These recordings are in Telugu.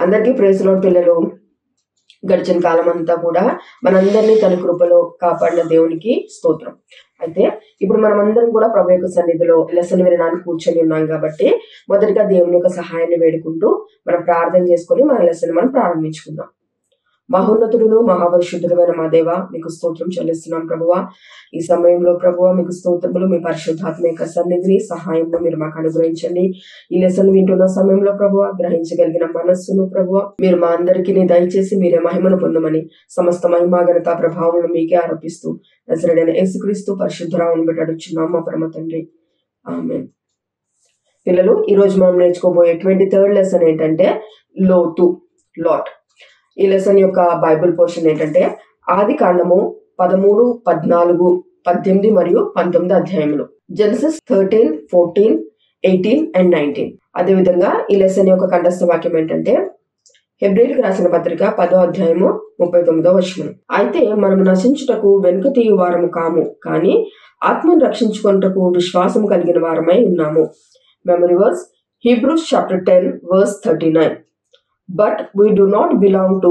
అందరికీ ప్రైజ్ లార్డ్ పిల్లలు. గడిచిన కాలం అంతా కూడా మనందరినీ తన కృపలో కాపాడిన దేవునికి స్తోత్రం. అయితే ఇప్పుడు మనం అందరం కూడా ప్రభు యొక్క సన్నిధిలో లెసన్ వినడానికి కూర్చొని ఉన్నాం కాబట్టి మొదటిగా దేవుని యొక్క సహాయాన్ని వేడుకుంటూ మనం ప్రార్థన చేసుకొని మన లెసన్ మనం ప్రారంభించుకుందాం. మహోన్నతుడును మహాపరిశుద్ధుడైన మా దేవ, మీకు స్తోత్రం చెల్లిస్తున్నాం ప్రభువా. ఈ సమయంలో ప్రభువా మీకు స్తోత్రములు, మీ పరిశుద్ధాత్మ యొక్క సన్నిధిని సహాయంలో మీరు మాకు అనుగ్రహించండి. ఈ లెసన్ వింటున్న సమయంలో ప్రభువా గ్రహించగలిగిన మనస్సును ప్రభువా మీరు మా అందరికీ దయచేసి మీరే మహిమను పొందమని సమస్త మహిమా ఘనత ప్రభావం మీకే ఆరోపిస్తూ నజరేయుడైన యేసుక్రీస్తు పరిశుద్ధరావును బట్టి అడుగుచున్నాం మా పరమ తండ్రి, ఆమేన్. పిల్లలు, ఈ రోజు మనం నేర్చుకోబోయే 23rd లెసన్ ఏంటంటే లోతు, లాట్. ఈ లెసన్ యొక్క బైబిల్ పోర్షన్ ఏంటంటే ఆది కాండము 13, 14, 18 మరియు 19 అధ్యాయములు. Genesis 13, 14, 18 and 19. అదేవిధంగా ఈ లెసన్ యొక్క కంఠస్థ వాక్యం ఏంటంటే హెబ్రీయులకు రాసిన పత్రిక 10వ అధ్యాయము 39వ వచనం. అయితే మనము నశించుటకు వెనుక తీయు వారము కాము, కానీ ఆత్మను రక్షించుకొనుటకు విశ్వాసం కలిగిన వారమై ఉన్నాము. Memory verse Hebrews chapter 10 verse 39. But we do not belong to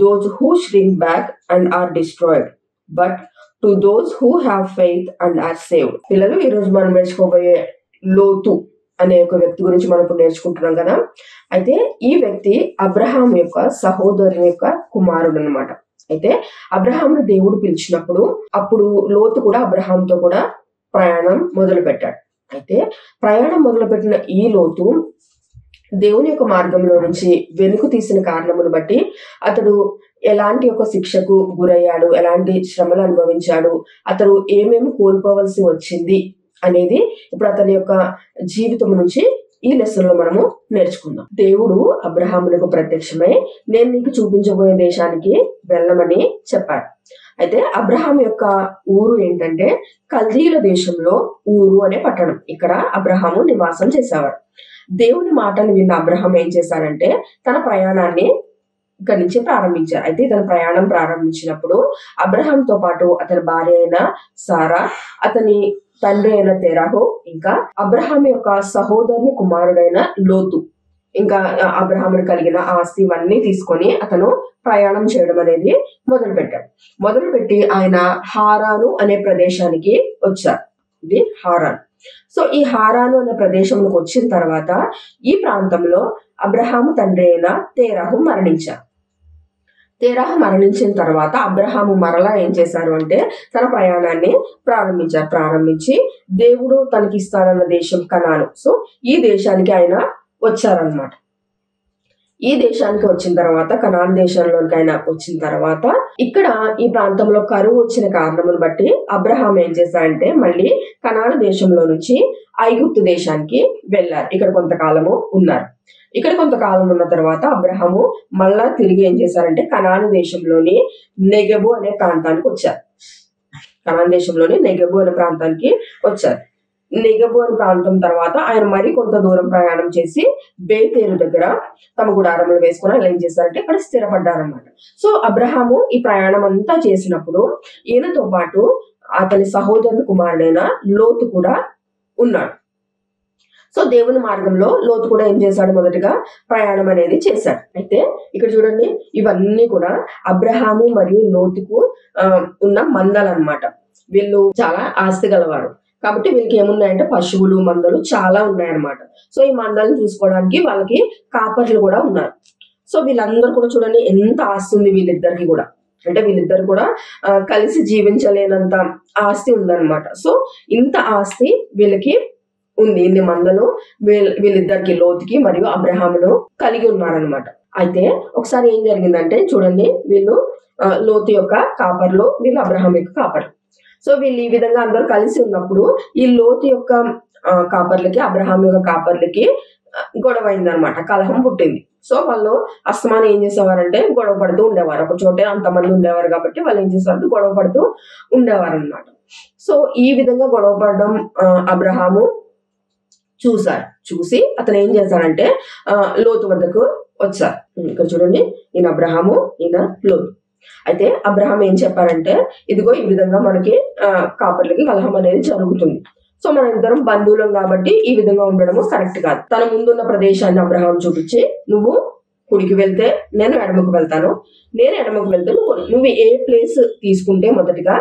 those who shrink back and are destroyed, but to those who have faith and are saved. పిల్లలు, ఈ రోజు మనం నేర్చుకోబోయే లోతు అనే ఒక వ్యక్తి గురించి మనం ఇప్పుడు నేర్చుకుంటున్నాం కదా. అయితే ఈ వ్యక్తి అబ్రహాం యొక్క సహోదరుని యొక్క కుమారుడు అన్నమాట. అయితే అబ్రహాంను దేవుడు పిలిచినప్పుడు అప్పుడు లోతు కూడా అబ్రహాంతో కూడా ప్రయాణం మొదలు పెట్టాడు. అయితే ప్రయాణం మొదలుపెట్టిన ఈ లోతు దేవుని యొక్క మార్గంలో నుంచి వెనుక తీసిన కారణమును బట్టి అతడు ఎలాంటి ఒక శిక్షకు గురయ్యాడు, ఎలాంటి శ్రమలు అనుభవించాడు, అతడు ఏమేమి కోల్పోవలసి వచ్చింది అనేది ఇప్పుడు అతని యొక్క జీవితం నుంచి ఈ లెసన్ లో మనము నేర్చుకుందాం. దేవుడు అబ్రహామునకు ప్రత్యక్షమై నేను నీకు చూపించబోయే దేశానికి వెళ్ళమని చెప్పాడు. అయితే అబ్రహాం యొక్క ఊరు ఏంటంటే కల్దీయుల దేశంలో ఊరు అనే పట్టణం. ఇక్కడ అబ్రహాము నివాసం చేసేవాడు. దేవుని మాటను విన్న అబ్రహాం ఏం చేశారంటే తన ప్రయాణాన్ని ఇక్కడి నుంచి ప్రారంభించారు. అయితే తన ప్రయాణం ప్రారంభించినప్పుడు అబ్రహాంతో పాటు అతని భార్య అయిన సారా, అతని తండ్రి అయిన తెరాహు, ఇంకా అబ్రహాం యొక్క సహోదరుని కుమారుడైన లోతు, ఇంకా అబ్రహాముని కలిగిన ఆస్తి ఇవన్నీ తీసుకొని అతను ప్రయాణం చేయడం అనేది మొదలుపెట్టి ఆయన హారాను అనే ప్రదేశానికి వచ్చారు. ఇది హారాన్. సో ఈ హారాను అనే ప్రదేశంలోకి వచ్చిన తర్వాత ఈ ప్రాంతంలో అబ్రహాము తండ్రి అయిన తెరాహు మరణించారు. తెరాహు మరణించిన తర్వాత అబ్రహాము మరలా ఏం చేశారు అంటే తన ప్రయాణాన్ని ప్రారంభించి దేవుడు తనకి ఇస్తానన్న దేశం కనాను. సో ఈ దేశానికి ఆయన వచ్చారనమాట. ఈ దేశానికి వచ్చిన తర్వాత కనాన్ దేశంలోకి ఆయన వచ్చిన తర్వాత ఇక్కడ ఈ ప్రాంతంలో కరువు వచ్చిన కారణమును బట్టి అబ్రహాం ఏం చేశారంటే మళ్ళీ కనాన్ దేశంలో నుంచి ఐగుప్తు దేశానికి వెళ్ళారు. ఇక్కడ కొంతకాలము ఉన్నారు. ఇక్కడ కొంతకాలం ఉన్న తర్వాత అబ్రహాము మళ్ళా తిరిగి ఏం చేశారంటే కనాను దేశంలోని నెగెబు అనే ప్రాంతానికి వచ్చారు. కనాన్ దేశంలోని నెగెబు అనే ప్రాంతానికి వచ్చారు. నెగెబు అనే ప్రాంతం తర్వాత ఆయన మరి కొంత దూరం ప్రయాణం చేసి బేతేలు దగ్గర తమ గుడారములు వేసుకుని ఆయన ఏం చేశారంటే ఇక్కడ స్థిరపడ్డారన్నమాట. సో అబ్రహాము ఈ ప్రయాణం అంతా చేసినప్పుడు ఈయనతో పాటు అతని సహోదరుని కుమారుడైన లోతు కూడా ఉన్నాడు. సో దేవుని మార్గంలో లోతు కూడా ఏం చేశాడు, మొదటిగా ప్రయాణం అనేది చేశాడు. అయితే ఇక్కడ చూడండి, ఇవన్నీ కూడా అబ్రహాము మరియు లోతుకు ఉన్న మందలు అన్నమాట. వీళ్ళు చాలా ఆస్తి గలవారు కాబట్టి వీళ్ళకి ఏమున్నాయంటే పశువులు, మందలు చాలా ఉన్నాయన్నమాట. సో ఈ మందలను చూసుకోవడానికి వాళ్ళకి కాపర్లు కూడా ఉన్నారు. సో వీళ్ళందరూ కూడా చూడండి ఎంత ఆస్తి ఉంది వీళ్ళిద్దరికి కూడా. అంటే వీళ్ళిద్దరు కూడా కలిసి జీవించలేనంత ఆస్తి ఉందన్నమాట. సో ఇంత ఆస్తి వీళ్ళకి ఉంది. ఇన్ని మందలు వీళ్ళిద్దరికి, లోతుకి మరియు అబ్రహామును కలిగి ఉన్నారనమాట. అయితే ఒకసారి ఏం జరిగిందంటే చూడండి, వీళ్ళు లోతు యొక్క కాపర్లు, వీళ్ళు అబ్రహాం యొక్క కాపర్లు. సో వీళ్ళు ఈ విధంగా అందరూ కలిసి ఉన్నప్పుడు ఈ లోతు యొక్క కాపర్లకి అబ్రహాం యొక్క కాపర్లకి గొడవ అయిందనమాట, కలహం పుట్టింది. సో వాళ్ళు అస్తమానం ఏం చేసేవారంటే గొడవ పడుతూ ఉండేవారు. ఒక చోటే అంతమంది ఉండేవారు కాబట్టి వాళ్ళు ఏం చేసేవారు, గొడవ పడుతూ ఉండేవారు అనమాట. సో ఈ విధంగా గొడవ పడడం అబ్రహాము చూసి అతను ఏం చేశారంటే లోతు వద్దకు వచ్చారు. ఇక్కడ చూడండి, ఈయన అబ్రహాము, ఈయన లోతు. అయితే అబ్రహాం ఏం చెప్పారంటే ఇదిగో ఈ విధంగా మనకి కాపర్లకి కలహం అనేది జరుగుతుంది. సో మన ఇద్దరం బంధువులం కాబట్టి ఈ విధంగా ఉండడము కరెక్ట్ కాదు. తన ముందున్న ప్రదేశాన్ని అబ్రహాం చూపించి నువ్వు కుడికి వెళ్తే నేను ఎడమకు వెళ్తాను, నేను ఎడమకు వెళ్తే నువ్వు ఏ ప్లేస్ తీసుకుంటే మొదటిగా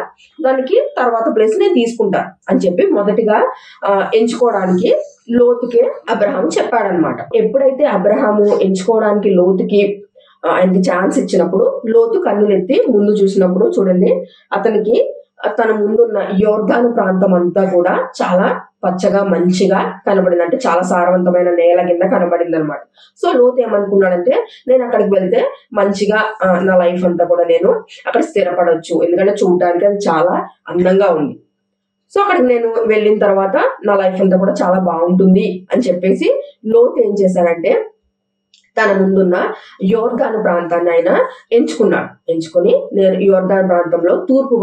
దానికి తర్వాత ప్లేస్ నేను తీసుకుంటా అని చెప్పి మొదటిగా ఎంచుకోవడానికి లోతుకే అబ్రహాం చెప్పాడనమాట. ఎప్పుడైతే అబ్రహాము ఎంచుకోవడానికి లోతుకి ఆయనకి ఛాన్స్ ఇచ్చినప్పుడు లోతు కన్నులెత్తి ముందు చూసినప్పుడు చూడండి, అతనికి తన ముందున్న యోర్దాను ప్రాంతం అంతా కూడా చాలా పచ్చగా మంచిగా కనబడింది, అంటే చాలా సారవంతమైన నేల కింద కనబడింది అనమాట. సో లోతు ఏమనుకున్నాడంటే, నేను అక్కడికి వెళ్తే మంచిగా నా లైఫ్ అంతా కూడా నేను అక్కడ స్థిరపడవచ్చు, ఎందుకంటే చూడడానికి అది చాలా అందంగా ఉంది. సో అక్కడికి నేను వెళ్ళిన తర్వాత నా లైఫ్ అంతా కూడా చాలా బాగుంటుంది అని చెప్పేసి లోతు ఏం చేశాడంటే, తన ముందున్న యోర్దాను ప్రాంతాన్ని ఆయన ఎంచుకుని నేను యోర్దాను ప్రాంతంలో తూర్పు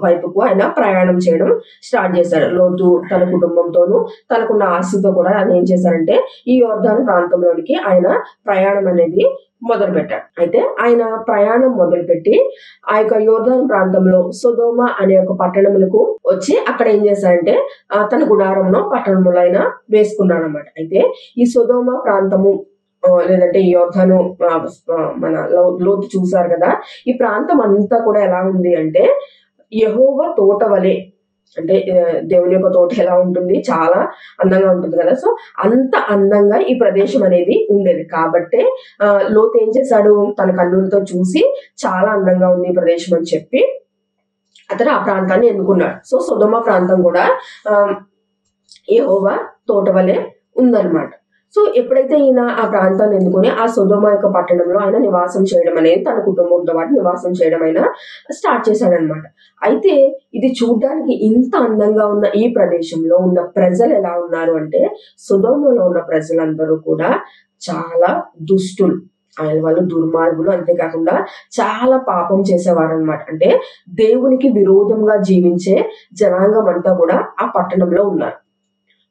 వైపుకు ఆయన ప్రయాణం చేయడం స్టార్ట్ చేశాడు. లోతు తన కుటుంబంతోనూ తనకున్న ఆస్తితో కూడా ఆయన ఏం చేశారంటే ఈ యోర్దాను ప్రాంతంలోనికి ఆయన ప్రయాణం అనేది మొదలు పెట్టాడు. అయితే ఆయన ప్రయాణం మొదలుపెట్టి ఆ యొక్క యోర్దాను ప్రాంతంలో సొదొమ అనే ఒక పట్టణములకు వచ్చి అక్కడ ఏం చేశాడంటే తన గుడారంలో పట్టణంలో ఆయన వేసుకున్నాడు అనమాట. అయితే ఈ సొదొమ ప్రాంతము లేదంటే ఈ యోర్దాను మన లోతు చూసారు కదా, ఈ ప్రాంతం అంతా కూడా ఎలా ఉంది అంటే యెహోవా తోట వలె, అంటే దేవుని యొక్క తోట ఎలా ఉంటుంది, చాలా అందంగా ఉంటుంది కదా. సో అంత అందంగా ఈ ప్రదేశం అనేది ఉండేది. కాబట్టే లోతు ఏం చేశాడు, తన కన్నులతో చూసి చాలా అందంగా ఉంది ఈ ప్రదేశం అని చెప్పి అతను ఆ ప్రాంతాన్ని ఎన్నుకున్నాడు. సో సొదొమ ప్రాంతం కూడా యెహోవా తోట వలె ఉందన్నమాట. సో ఎప్పుడైతే ఈయన ఆ ప్రాంతాన్ని ఎన్నుకొని ఆ సొదొమ యొక్క పట్టణంలో ఆయన నివాసం చేయడం అనేది, తన కుటుంబంతో పాటు నివాసం చేయడం అయినా స్టార్ట్ చేశాడనమాట. అయితే ఇది చూడ్డానికి ఇంత అందంగా ఉన్న ఈ ప్రదేశంలో ఉన్న ప్రజలు ఎలా ఉన్నారు అంటే, సొదొమలో ఉన్న ప్రజలందరూ కూడా చాలా దుష్టులు, వాళ్ళు దుర్మార్గులు, అంతేకాకుండా చాలా పాపం చేసేవారు అనమాట. అంటే దేవునికి విరోధంగా జీవించే జనాంగం అంతా కూడా ఆ పట్టణంలో ఉన్నారు.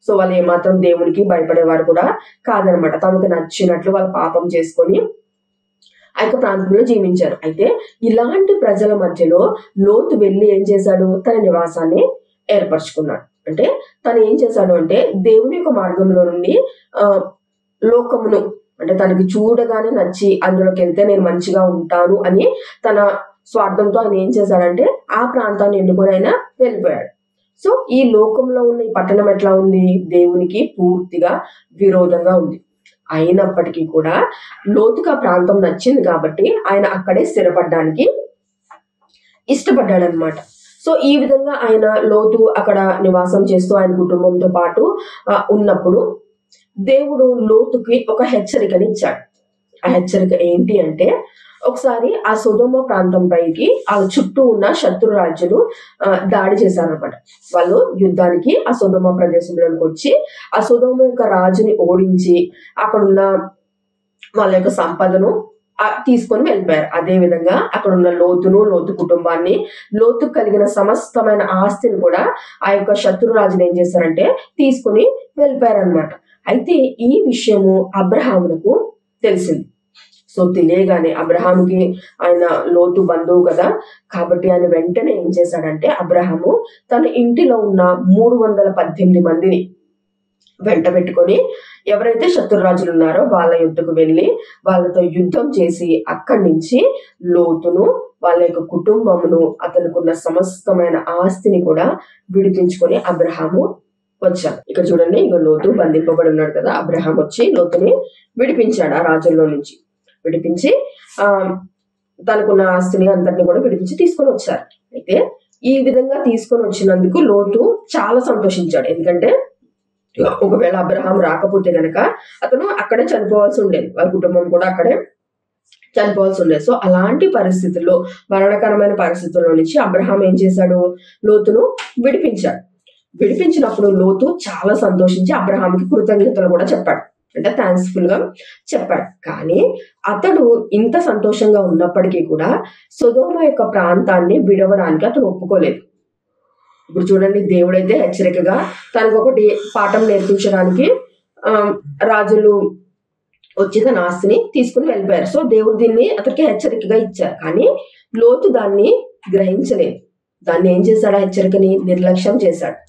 సో వాళ్ళు ఏమాత్రం దేవునికి భయపడేవారు కూడా కాదనమాట. తమకు నచ్చినట్లు వాళ్ళు పాపం చేసుకొని ఆ యొక్క ప్రాంతంలో జీవించారు. అయితే ఇలాంటి ప్రజల మధ్యలో లోతు వెళ్ళి ఏం చేశాడు, తన నివాసాన్ని ఏర్పరచుకున్నాడు. అంటే తను ఏం చేశాడు అంటే దేవుని యొక్క మార్గంలో నుండి లోకమును, అంటే తనకి చూడగానే నచ్చి అందులోకి వెళ్తే నేను మంచిగా ఉంటాను అని తన స్వార్థంతో ఆయన ఏం చేశాడంటే ఆ ప్రాంతాన్ని ఎన్నుకొని ఆయన వెళ్ళిపోయాడు. సో ఈ లోకంలో ఉన్న ఈ పట్టణం ఎట్లా ఉంది, దేవునికి పూర్తిగా విరోధంగా ఉంది. అయినప్పటికీ కూడా లోతుగా ప్రాంతం నచ్చింది కాబట్టి ఆయన అక్కడే స్థిరపడడానికి ఇష్టపడ్డాడనమాట. సో ఈ విధంగా ఆయన లోతు అక్కడ నివాసం చేస్తూ ఆయన కుటుంబంతో పాటు ఉన్నప్పుడు దేవుడు లోతుకి ఒక హెచ్చరికని ఇచ్చాడు. ఆ హెచ్చరిక ఏంటి అంటే, ఒకసారి ఆ సొదొమ ప్రాంతం పైకి ఆ చుట్టూ ఉన్న శత్రు రాజ్యులు దాడి చేశారనమాట. వాళ్ళు యుద్ధానికి ఆ సొదొమ ప్రదేశంలోకి వచ్చి ఆ సొదొమ యొక్క రాజుని ఓడించి అక్కడున్న వాళ్ళ యొక్క సంపదను తీసుకొని వెళ్ళిపోయారు. అదే విధంగా అక్కడ ఉన్న లోతు కుటుంబాన్ని, లోతు కలిగిన సమస్తమైన ఆస్తిని కూడా ఆ యొక్క శత్రు రాజుని ఏం చేశారంటే తీసుకుని వెళ్ళిపోయారనమాట. అయితే ఈ విషయము అబ్రహామునకు తెలిసింది. సో తెలియగానే అబ్రహాముకి ఆయన లోతు బంధువు కదా, కాబట్టి ఆయన వెంటనే ఏం చేశాడంటే అబ్రహాము తన ఇంటిలో ఉన్న 318 మందిని వెంట పెట్టుకొని ఎవరైతే శత్రురాజులు ఉన్నారో వాళ్ళ యుద్ధకు వెళ్ళి వాళ్ళతో యుద్ధం చేసి అక్కడి నుంచి లోతును, వాళ్ళ యొక్క కుటుంబమును, అతనుకున్న సమస్తమైన ఆస్తిని కూడా విడిపించుకొని అబ్రహాము వచ్చాడు. ఇక్కడ చూడండి, ఇక లోతు బంధింపబడి ఉన్నాడు కదా, అబ్రహాం వచ్చి లోతుని విడిపించాడు. ఆ రాజుల్లో నుంచి విడిపించి తనకున్న ఆస్తిని అంతటిని కూడా విడిపించి తీసుకొని వచ్చారు. అయితే ఈ విధంగా తీసుకొని వచ్చినందుకు లోతు చాలా సంతోషించాడు. ఎందుకంటే ఒకవేళ అబ్రహాం రాకపోతే గనక అతను అక్కడే చనిపోవాల్సి ఉండేది, వాళ్ళ కుటుంబం కూడా అక్కడే చనిపోవాల్సి ఉండేది. సో అలాంటి పరిస్థితుల్లో, మరణకరమైన పరిస్థితుల్లో నుంచి అబ్రహాం ఏం చేశాడు, లోతును విడిపించాడు. విడిపించినప్పుడు లోతు చాలా సంతోషించి అబ్రహాంకి కృతజ్ఞతలు కూడా చెప్పాడు, అంటే థ్యాంక్స్ఫుల్ గా చెప్పాడు. కానీ అతడు ఇంత సంతోషంగా ఉన్నప్పటికీ కూడా సొదొమ యొక్క ప్రాంతాన్ని విడవడానికి అతను ఒప్పుకోలేదు. ఇప్పుడు చూడండి, దేవుడైతే హెచ్చరికగా తనకు ఒకటి పాఠం నేర్పించడానికి రాజులు వచ్చి తన ఆస్తిని తీసుకుని వెళ్ళిపోయారు. సో దేవుడు దీన్ని అతనికి హెచ్చరికగా ఇచ్చారు. కానీ లోతు దాన్ని గ్రహించలేదు. దాన్ని ఏం చేశాడు, హెచ్చరికని నిర్లక్ష్యం చేశాడు.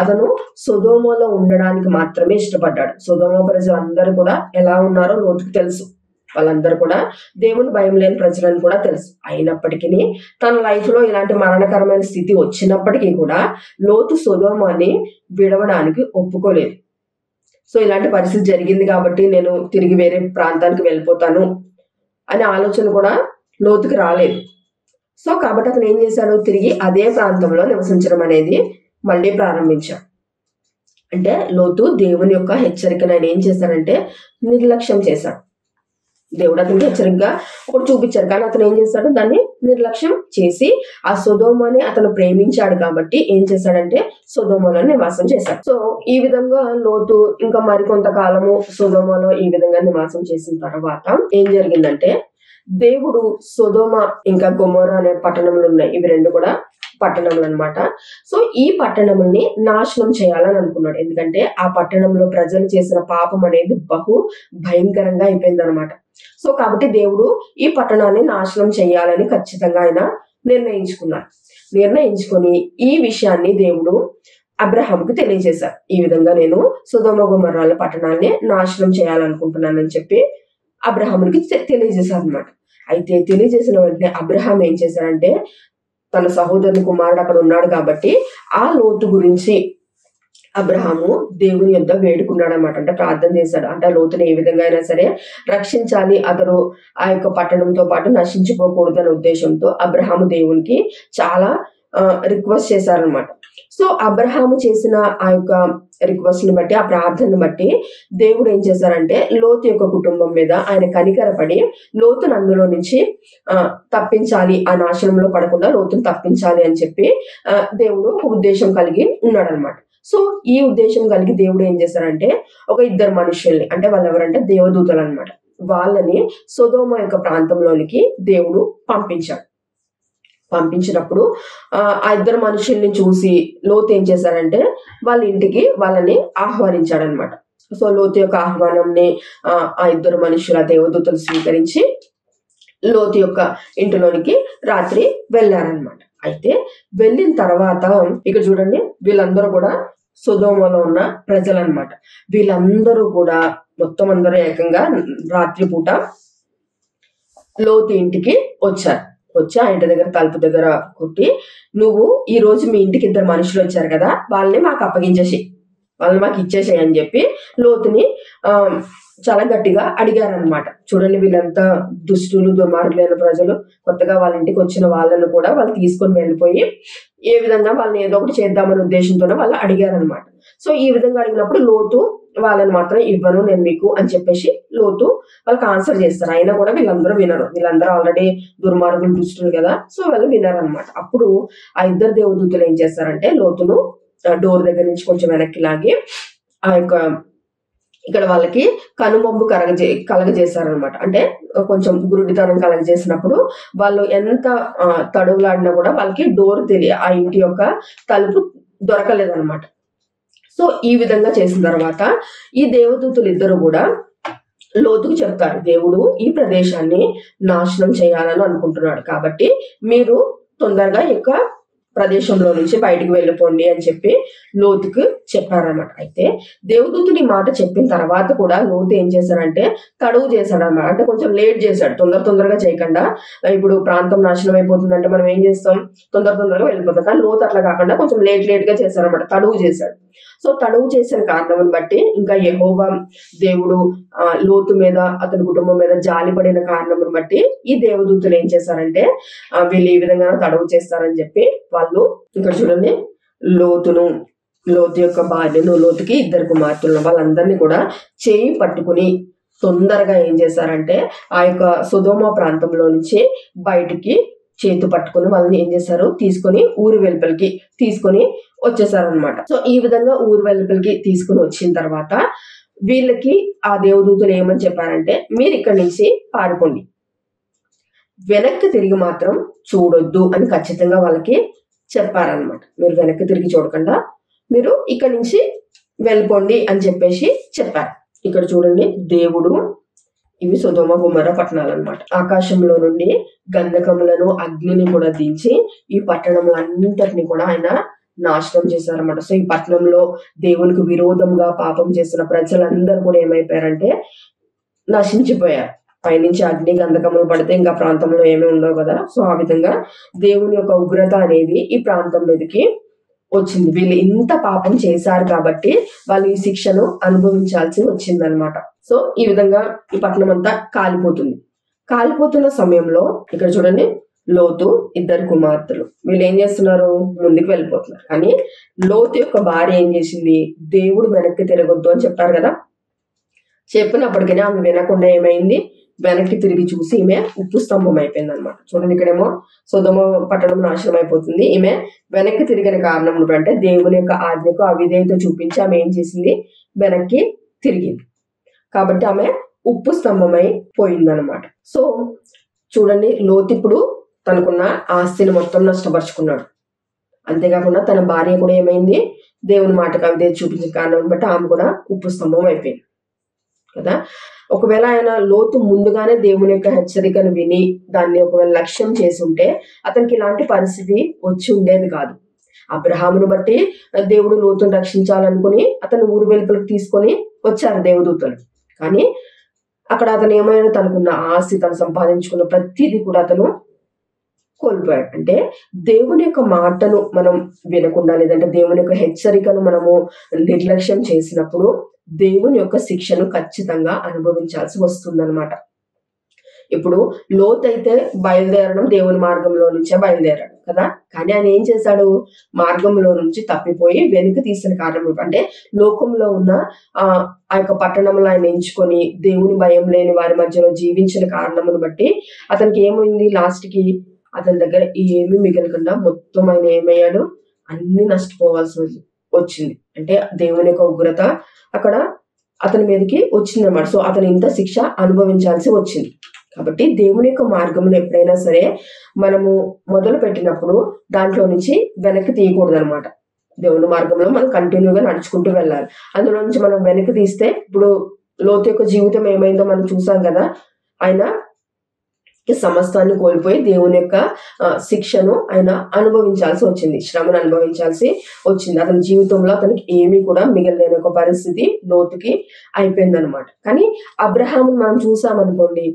అతను సొదొమలో ఉండడానికి మాత్రమే ఇష్టపడ్డాడు. సొదొమ ప్రజలందరూ కూడా ఎలా ఉన్నారో లోతుకు తెలుసు. వాళ్ళందరూ కూడా దేవుని భయం లేని ప్రజలని కూడా తెలుసు. అయినప్పటికీ తన లైఫ్ లో ఇలాంటి మరణకరమైన స్థితి వచ్చినప్పటికీ కూడా లోతు సొదొమని విడవడానికి ఒప్పుకోలేదు. సో ఇలాంటి పరిస్థితి జరిగింది కాబట్టి నేను తిరిగి వేరే ప్రాంతానికి వెళ్ళిపోతాను అనే ఆలోచన కూడా లోతుకి రాలేదు. సో కాబట్టి అతను ఏం చేశాడు, తిరిగి అదే ప్రాంతంలో నివసించడం అనేది మళ్ళీ ప్రారంభించాడు. అంటే లోతు దేవుని యొక్క హెచ్చరికను ఆయన ఏం చేశాడంటే నిర్లక్ష్యం చేశాడు. దేవుడు అతనికి హెచ్చరికగా ఒకటి చూపించాడు, కానీ అతను ఏం చేశాడు, దాన్ని నిర్లక్ష్యం చేసి ఆ సొదొమని అతను ప్రేమించాడు కాబట్టి ఏం చేశాడంటే సొదొమలో నివాసం చేశాడు. సో ఈ విధంగా లోతు ఇంకా మరికొంతకాలము సొదొమలో ఈ విధంగా నివాసం చేసిన తర్వాత ఏం జరిగిందంటే, దేవుడు సొదొమ ఇంకా గొమొర్రా అనే పట్టణములు ఉన్నాయి, ఇవి రెండు కూడా పట్టణములు అన్నమాట. సో ఈ పట్టణముల్ని నాశనం చేయాలని అనుకున్నాడు. ఎందుకంటే ఆ పట్టణంలో ప్రజలు చేసిన పాపం అనేది బహు భయంకరంగా అయిపోయింది అనమాట. సో కాబట్టి దేవుడు ఈ పట్టణాన్ని నాశనం చేయాలని ఖచ్చితంగా ఆయన నిర్ణయించుకొని ఈ విషయాన్ని దేవుడు అబ్రహాముకి తెలియజేశారు. ఈ విధంగా నేను సొదొమ గొమొర్రాల పట్టణాన్ని నాశనం చేయాలనుకుంటున్నానని చెప్పి అబ్రహామునికి తెలియజేశారు అనమాట. అయితే తెలియజేసిన వెంటనే అబ్రహాం ఏం చేశారంటే, తన సహోదరుని కుమారుడు అక్కడ ఉన్నాడు కాబట్టి ఆ లోతు గురించి అబ్రహాము దేవుని యొద్ద వేడుకున్నాడు అనమాట. అంటే ప్రార్థన చేశాడు. అంటే ఆ లోతుని ఏ విధంగా అయినా సరే రక్షించాలి, అతడు ఆ యొక్క పట్టణంతో పాటు నశించిపోకూడదు అనే ఉద్దేశంతో అబ్రహాము దేవునికి చాలా రిక్వెస్ట్ చేశారనమాట. సో అబ్రహాము చేసిన ఆ యొక్క రిక్వెస్ట్ ని బట్టి, ఆ ప్రార్థనను బట్టి దేవుడు ఏం చేశారంటే లోతు యొక్క కుటుంబం మీద ఆయన కనికరపడి లోతును అందులో నుంచి తప్పించాలి, ఆ నాశనంలో పడకుండా లోతును తప్పించాలి అని చెప్పి దేవుడు ఒక ఉద్దేశం కలిగి ఉన్నాడు అనమాట. సో ఈ ఉద్దేశం కలిగి దేవుడు ఏం చేశారంటే ఒక ఇద్దరు మనుషుల్ని, అంటే వాళ్ళు ఎవరంటే దేవదూతలు అనమాట, వాళ్ళని సొదొమ యొక్క ప్రాంతంలోనికి దేవుడు పంపించినప్పుడు ఆ ఇద్దరు మనుషుల్ని చూసి లోతు ఏం చేశారంటే వాళ్ళ ఇంటికి వాళ్ళని ఆహ్వానించాడనమాట. సో లోతు యొక్క ఆహ్వానంని ఆ ఇద్దరు మనుషుల దేవదూతలు స్వీకరించి లోతు యొక్క ఇంటిలోనికి రాత్రి వెళ్ళారనమాట. అయితే వెళ్ళిన తర్వాత ఇక్కడ చూడండి, వీళ్ళందరూ కూడా సొదొమలో ఉన్న ప్రజలు అనమాట. వీళ్ళందరూ కూడా మొత్తం అందరూ ఏకంగా రాత్రిపూట లోతు ఇంటికి వచ్చి ఆ ఇంటి దగ్గర తలుపు దగ్గర కొట్టి, నువ్వు ఈ రోజు మీ ఇంటికి ఇద్దరు మనుషులు వచ్చారు కదా, వాళ్ళని మాకు ఇచ్చేసేయి అని చెప్పి లోతుని చాలా గట్టిగా అడిగారనమాట. చూడండి, వీళ్ళంతా దుష్టులు దుర్మార్గులైన ప్రజలు, కొత్తగా వాళ్ళ ఇంటికి వచ్చిన వాళ్ళను కూడా వాళ్ళు తీసుకొని వెళ్ళిపోయి ఏ విధంగా వాళ్ళని ఏదో ఒకటి చేద్దామనే ఉద్దేశంతోనే వాళ్ళు అడిగారనమాట. సో ఈ విధంగా అడిగినప్పుడు లోతు వాళ్ళని మాత్రం ఇవ్వను నేను మీకు అని చెప్పేసి లోతు వాళ్ళకి ఆన్సర్ చేస్తారు. అయినా కూడా వీళ్ళందరూ వినరు, వీళ్ళందరూ ఆల్రెడీ దుర్మార్గులు దుష్టులు కదా, సో వాళ్ళు వినరు అనమాట. అప్పుడు ఆ ఇద్దరు దేవదూతలు ఏం చేస్తారంటే లోతును డోర్ దగ్గర నుంచి కొంచెం వెనక్కి లాగి ఆ యొక్క ఇక్కడ వాళ్ళకి కనుమొబ్బు కలగజేశారనమాట. అంటే కొంచెం గురుడితనం కలగజేసినప్పుడు వాళ్ళు ఎంత తడువులాడినా కూడా వాళ్ళకి డోర్ ఆ ఇంటి యొక్క తలుపు దొరకలేదన్నమాట. సో ఈ విధంగా చేసిన తర్వాత ఈ దేవదూతలు ఇద్దరు కూడా లోతుకు చెప్తారు, దేవుడు ఈ ప్రదేశాన్ని నాశనం చేయాలని అనుకుంటున్నాడు కాబట్టి మీరు తొందరగా యొక్క ప్రదేశంలో నుంచి బయటికి వెళ్ళిపోండి అని చెప్పి లోతుకు చెప్పారన్నమాట. అయితే దేవదూతుని మాట చెప్పిన తర్వాత కూడా లోతు ఏం చేశాడంటే తడువు చేశాడు అనమాట. అంటే కొంచెం లేట్ చేశాడు, తొందరగా చేయకుండా. ఇప్పుడు ప్రాంతం నాశనం అయిపోతుందంటే మనం ఏం చేస్తాం, తొందరగా వెళ్ళిపోతాం. కానీ లోతు అట్లా కాకుండా కొంచెం లేట్ గా చేశారనమాట, తడువు చేశాడు. సో తడువు చేసిన కారణం బట్టి ఇంకా యెహోవా దేవుడు లోతు మీద అతని కుటుంబం మీద జాలి పడిన కారణం బట్టి ఈ దేవదూతలు ఏం చేశారంటే వీళ్ళు ఈ విధంగా తడువు చేస్తారని చెప్పి వాళ్ళు ఇక్కడ చూడండి, లోతు యొక్క భార్యను, లోతుకి ఇద్దరు కుమార్తెలను, వాళ్ళందరినీ కూడా చేయి పట్టుకుని తొందరగా ఏం చేశారంటే ఆ యొక్క సొదొమ ప్రాంతంలో నుంచి బయటికి చేతు పట్టుకుని వాళ్ళని ఏం చేశారు, తీసుకొని ఊరి వెలుపలికి తీసుకొని వచ్చేసారనమాట. సో ఈ విధంగా ఊరి వెలుపలికి తీసుకుని వచ్చిన తర్వాత వీళ్ళకి ఆ దేవదూతలు ఏమని చెప్పారంటే, మీరు ఇక్కడి నుంచి పారిపోండి, వెనక్కి తిరిగి మాత్రం చూడొద్దు అని ఖచ్చితంగా వాళ్ళకి చెప్పారనమాట. మీరు వెనక్కి తిరిగి చూడకుండా మీరు ఇక్కడి నుంచి వెళ్ళిపోండి అని చెప్పేసి చెప్పారు. ఇక్కడ చూడండి, దేవుడు ఇవి సొదొమ గొమొర్రా పట్టణాలు అనమాట. ఆకాశంలో నుండి గంధకములను అగ్నిని కూడా దించి ఈ పట్టణములన్నింటినీ కూడా ఆయన నాశనం చేశారన్నమాట. సో ఈ పట్టణంలో దేవునికి విరోధంగా పాపం చేసిన ప్రజలందరూ కూడా ఏమైపోయారంటే నశించిపోయారు. పైనుంచి అగ్ని గంధకములు పడితే ఇంకా ప్రాంతంలో ఏమీ ఉండవు కదా. సో ఆ విధంగా దేవుని యొక్క ఉగ్రత అనేది ఈ ప్రాంతం మీదకి వచ్చింది. వీళ్ళు ఇంత పాపం చేశారు కాబట్టి వాళ్ళు ఈ శిక్షను అనుభవించాల్సి వచ్చిందనమాట. సో ఈ విధంగా ఈ పట్టణం అంతా కాలిపోతుంది. కాలిపోతున్న సమయంలో ఇక్కడ చూడండి, లోతు 2 కుమార్తెలు వీళ్ళు ఏం చేస్తున్నారు, ముందుకు వెళ్ళిపోతున్నారు. కానీ లోతు యొక్క భార్య ఏం చేసింది, దేవుడు వెనక్కి తిరగొద్దు అని చెప్పారు కదా. చెప్పినప్పటికీ ఆమె వినకుండా ఏమైంది, వెనక్కి తిరిగి చూసి ఈమె ఉప్పు స్తంభం అయిపోయింది అనమాట. చూడండి, ఇక్కడేమో సొదొమ పట్టణం నాశనం అయిపోతుంది. ఈమె వెనక్కి తిరిగిన కారణం అంటే దేవుని యొక్క ఆజ్ఞకు అవిధేయత చూపించి ఆమె ఏం చేసింది, వెనక్కి తిరిగింది. కాబట్టి ఆమె ఉప్పు స్తంభమై పోయిందనమాట. సో చూడండి, లోతు ఇప్పుడు తనకున్న ఆస్తిని మొత్తం నష్టపరుచుకున్నాడు. అంతేకాకుండా తన భార్య కూడా ఏమైంది, దేవుని మాటకు అవిధేయత చూపించిన కారణం బట్టి ఆమె కూడా ఉప్పు స్తంభం అయిపోయింది కదా. ఒకవేళ ఆయన లోతు ముందుగానే దేవుని యొక్క హెచ్చరికను విని దాన్ని ఒకవేళ లక్ష్యం చేసి ఉంటే అతనికి ఇలాంటి పరిస్థితి వచ్చి ఉండేది కాదు. అబ్రహామును బట్టి దేవుడు లోతును రక్షించాలనుకుని అతను ఊరు వెలుపలకు తీసుకొని వచ్చారు దేవదూతలు. కానీ అక్కడ అతను ఏమైనా తనకున్న ఆస్తి, తను సంపాదించుకున్న ప్రతిదీ కూడా అతను కోల్పోయాడు. అంటే దేవుని యొక్క మాటను మనం వినకుండా, లేదంటే దేవుని యొక్క హెచ్చరికను మనము నిర్లక్ష్యం చేసినప్పుడు దేవుని యొక్క శిక్షను ఖచ్చితంగా అనుభవించాల్సి వస్తుందన్నమాట. ఇప్పుడు లోతు అయితే బయలుదేరడం దేవుని మార్గంలో నుంచే బయలుదేరాడు కదా. కానీ ఆయన ఏం చేశాడు, మార్గంలో నుంచి తప్పిపోయి వెనుక తీసిన కారణం అంటే లోకంలో ఉన్న ఆ యొక్క పట్టణంలో ఆయన ఎంచుకొని దేవుని భయం లేని వారి మధ్యలో జీవించిన కారణమును బట్టి అతనికి ఏమైంది, లాస్ట్ కి అతని దగ్గర ఏమీ మిగలకుండా మొత్తం ఆయన ఏమయ్యాడు, అన్ని నష్టపోవాల్సి వచ్చింది. అంటే దేవుని యొక్క ఉగ్రత అక్కడ అతని మీదకి వచ్చిందన్నమాట. సో అతను ఇంత శిక్ష అనుభవించాల్సి వచ్చింది. కాబట్టి దేవుని యొక్క మార్గంలో ఎప్పుడైనా సరే మనము మొదలు పెట్టినప్పుడు దాంట్లో నుంచి వెనక్కి తీయకూడదు అనమాట. దేవుని మార్గంలో మనం కంటిన్యూగా నడుచుకుంటూ వెళ్ళాలి. అందులో నుంచి మనం వెనక్కి తీస్తే, ఇప్పుడు లోతు యొక్క జీవితం ఏమైందో మనం చూసాం కదా. ఆయన సమస్తాన్ని కోల్పోయి దేవుని యొక్క శిక్షను ఆయన అనుభవించాల్సి వచ్చింది, శ్రమను అనుభవించాల్సి వచ్చింది. అతని జీవితంలో అతనికి ఏమీ కూడా మిగలలేని ఒక పరిస్థితి లోతుకి అయిపోయింది అనమాట. కానీ అబ్రహాము మనం చూసామనుకోండి,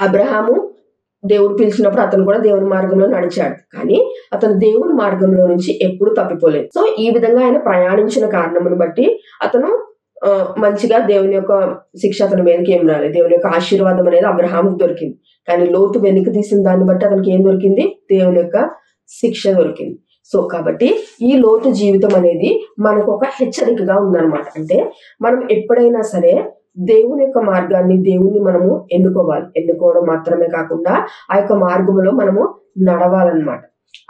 అబ్రహాము దేవుడు పిలిచినప్పుడు అతను కూడా దేవుని మార్గంలో నడిచాడు. కానీ అతను దేవుని మార్గంలో నుంచి ఎప్పుడు తప్పిపోలేదు. సో ఈ విధంగా ఆయన ప్రయాణించిన కారణమును బట్టి అతను మంచిగా దేవుని యొక్క శిక్ష అతని మీదకి ఏం రాలేదు. దేవుని యొక్క ఆశీర్వాదం అనేది అబ్రహాముకు దొరికింది. కానీ లోతు వెనుక తీసిన దాన్ని బట్టి అతనికి ఏం దొరికింది, దేవుని యొక్క శిక్ష దొరికింది. సో కాబట్టి ఈ లోతు జీవితం అనేది మనకు ఒక హెచ్చరికగా ఉందన్నమాట. అంటే మనం ఎప్పుడైనా సరే దేవుని యొక్క మార్గాన్ని, దేవుణ్ణి మనము ఎన్నుకోవడం మాత్రమే కాకుండా ఆ యొక్క మార్గంలో మనము నడవాలన్నమాట.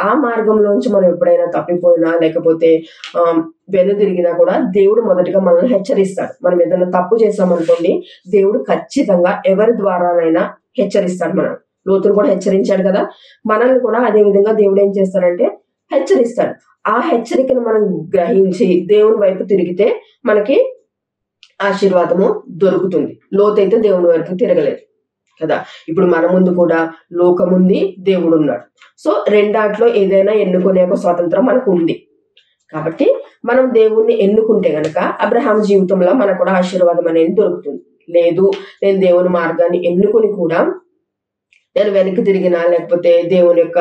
ఆ మార్గంలోంచి మనం ఎప్పుడైనా తప్పిపోయినా లేకపోతే వెనుదిరిగినా కూడా దేవుడు మొదటిగా మనల్ని హెచ్చరిస్తాడు. మనం ఏదైనా తప్పు చేసామనుకోండి, దేవుడు ఖచ్చితంగా ఎవరి ద్వారానైనా హెచ్చరిస్తాడు. మనం లోతును కూడా హెచ్చరించాడు కదా, మనల్ని కూడా అదే విధంగా దేవుడు ఏం చేస్తాడంటే హెచ్చరిస్తాడు. ఆ హెచ్చరికను మనం గ్రహించి దేవుని వైపు తిరిగితే మనకి ఆశీర్వాదము దొరుకుతుంది. లోతైతే దేవుని వైపు తిరగలేదు కదా. ఇప్పుడు మన ముందు కూడా లోకముంది, దేవుడు ఉన్నాడు. సో రెండాట్లో ఏదైనా ఎన్నుకునే ఒక స్వాతంత్రం మనకు ఉంది. కాబట్టి మనం దేవుణ్ణి ఎన్నుకుంటే గనక అబ్రహాం జీవితంలో మనకు కూడా ఆశీర్వాదం అనేది దొరుకుతుంది. లేదు, నేను దేవుని మార్గాన్ని ఎన్నుకొని కూడా నేను వెనక్కి తిరిగినా లేకపోతే దేవుని యొక్క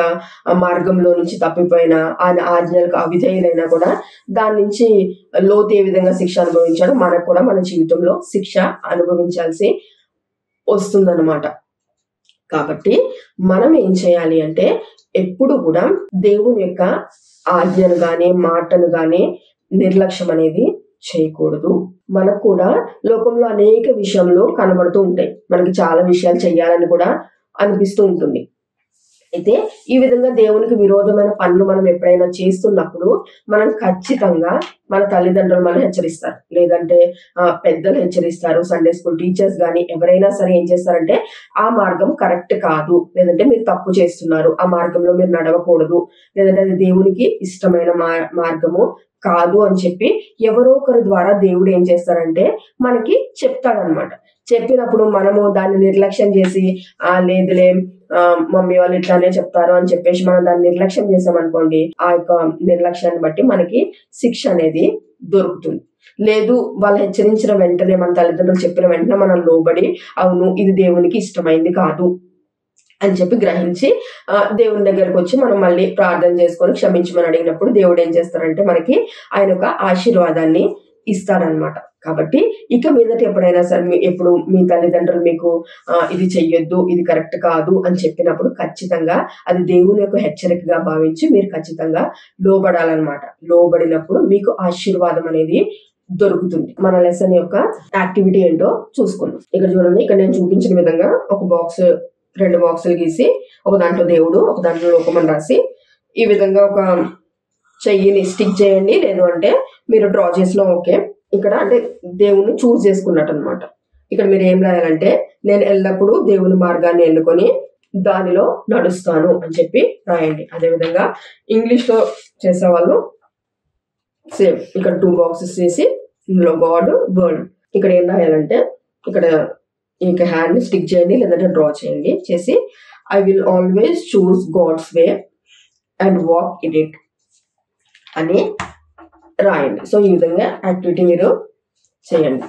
మార్గంలో నుంచి తప్పిపోయినా, ఆయన ఆజ్ఞలకు అవిధేయులైనా కూడా దాని నుంచి లోతు ఏ విధంగా శిక్ష అనుభవించాడో మనకు కూడా మన జీవితంలో శిక్ష అనుభవించాల్సి వస్తుందన్నమాట. కాబట్టి మనం ఏం చేయాలి అంటే ఎప్పుడు కూడా దేవుని యొక్క ఆజ్ఞను గాని మాటను గాని నిర్లక్ష్యం అనేది చేయకూడదు. మనకు కూడా లోకంలో అనేక విషయంలో కనబడుతూ ఉంటాయి. మనకి చాలా విషయాలు చేయాలని కూడా అనిపిస్తూ ఉంటుంది. అయితే ఈ విధంగా దేవునికి విరోధమైన పనులు మనం ఎప్పుడైనా చేస్తున్నప్పుడు మనం ఖచ్చితంగా మన తల్లిదండ్రులు మనం హెచ్చరిస్తారు, లేదంటే పెద్దలు హెచ్చరిస్తారు, సండే స్కూల్ టీచర్స్ కానీ ఎవరైనా సరే ఏం చేస్తారంటే ఆ మార్గం కరెక్ట్ కాదు, లేదంటే మీరు తప్పు చేస్తున్నారు, ఆ మార్గంలో మీరు నడవకూడదు, లేదంటే అది దేవునికి ఇష్టమైన మార్గము కాదు అని చెప్పి ఎవరో ఒకరి ద్వారా దేవుడు ఏం చేస్తారంటే మనకి చెప్తాడనమాట. చెప్పినప్పుడు మనము దాన్ని నిర్లక్ష్యం చేసి లేదులే మమ్మీ వాళ్ళు ఇట్లానే చెప్తారు అని చెప్పేసి మనం దాన్ని నిర్లక్ష్యం చేసామనుకోండి, ఆ యొక్క నిర్లక్ష్యాన్ని బట్టి మనకి శిక్ష అనేది దొరుకుతుంది. లేదు వాళ్ళు హెచ్చరించిన వెంటనే, మన తల్లిదండ్రులు చెప్పిన వెంటనే మనం లోబడి అవును ఇది దేవునికి ఇష్టమైంది కాదు అని చెప్పి గ్రహించి దేవుని దగ్గరకు వచ్చి మనం మళ్ళీ ప్రార్థన చేసుకొని క్షమించమని అడిగినప్పుడు దేవుడు ఏం చేస్తారంటే మనకి ఆయన ఒక ఆశీర్వాదాన్ని ఇస్తాడనమాట. కాబట్టి ఇక మీదట ఎప్పుడైనా సరే ఎప్పుడు మీ తల్లిదండ్రులు మీకు ఇది చెయ్యొద్దు, ఇది కరెక్ట్ కాదు అని చెప్పినప్పుడు ఖచ్చితంగా అది దేవుని యొక్క హెచ్చరికగా భావించి మీరు ఖచ్చితంగా లోబడాలన్నమాట. లోబడినప్పుడు మీకు ఆశీర్వాదం అనేది దొరుకుతుంది. మన లెసన్ యొక్క యాక్టివిటీ ఏంటో చూసుకుందాం. ఇక్కడ చూడండి, ఇక్కడ నేను చూపించిన విధంగా ఒక బాక్స్, 2 బాక్సులు గీసి ఒక దాంట్లో దేవుడు, ఒక దాంట్లో లోకమని రాసి ఈ విధంగా ఒక చెయ్యిని స్టిక్ చేయండి. లేదు అంటే మీరు డ్రా చేసిన ఓకే. ఇక్కడ అంటే దేవుని చూస్ చేసుకున్నట్టు అనమాట. ఇక్కడ మీరు ఏం రాయాలంటే నేను ఎల్లప్పుడూ దేవుని మార్గాన్ని ఎన్నుకొని దానిలో నడుస్తాను అని చెప్పి రాయండి. అదేవిధంగా ఇంగ్లీష్ లో చేసేవాళ్ళు సేమ్ ఇక్కడ 2 బాక్సెస్ చేసి ఇందులో గాడ్, వర్డ్. ఇక్కడ ఏం రాయాలంటే ఇక్కడ ఇక హ్యాండ్ స్టిక్ చేయండి, లేదంటే డ్రా చేయండి. చేసి I will always choose God's way and walk in it అని రాయండి. సో ఈ విధంగా యాక్టివిటీ మీరు చేయండి.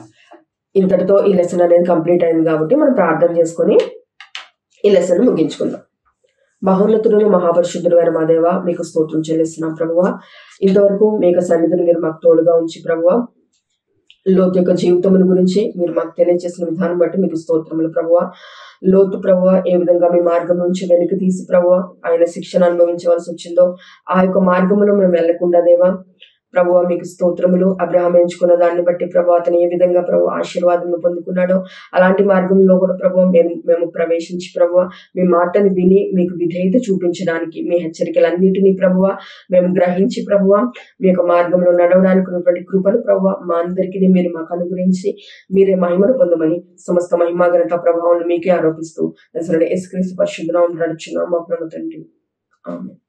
ఇంతటితో ఈ లెసన్ అనేది కంప్లీట్ అయింది కాబట్టి మనం ప్రార్థన చేసుకొని ఈ లెసన్ ముగించుకుందాం. మహోన్నతుడు మహాపరిశుద్ధుడు అయిన మా దేవ, మీకు స్తోత్రం చెల్లిస్తున్నాం ప్రభువా. ఇంతవరకు మీకు సన్నిధిని మీరు మాకు తోడుగా ఉంచి ప్రభువా, లోతు యొక్క జీవితం గురించి మీరు మాకు తెలియజేసిన విధానం బట్టి మీకు స్తోత్రములు ప్రభువా. లోతు ప్రభువా ఏ విధంగా మీ మార్గం నుంచి వెనక్కి తీసి ప్రభువా ఆయన శిక్షణ అనుభవించవలసి వచ్చిందో ఆ యొక్క మార్గంలో మేము వెళ్లకుండా దేవా ప్రభువా మీకు స్తోత్రములు. అబ్రహాం ఎంచుకున్న దాన్ని బట్టి ప్రభు అతను ఏ విధంగా ప్రభు ఆశీర్వాదం పొందుకున్నాడో అలాంటి మార్గంలో కూడా ప్రభు మేము ప్రవేశించి ప్రభువ మీ మాటను విని మీకు విధేయత చూపించడానికి మీ హెచ్చరికలన్నిటినీ ప్రభువ మేము గ్రహించి ప్రభువ మీ యొక్క మార్గంలో నడవడానికి ఉన్నటువంటి కృపను ప్రభువ మా అందరికీ మీరు మాకు అనుగురించి మీరే మహిమను పొందమని సమస్త మహిమా ఘనత ప్రభావం మీకే ఆరోపిస్తూ యేసుక్రీస్తు పరిశుద్ధ నామమున నడుచున్నాము మా ప్రభువు తండ్రి. ఆమేన్.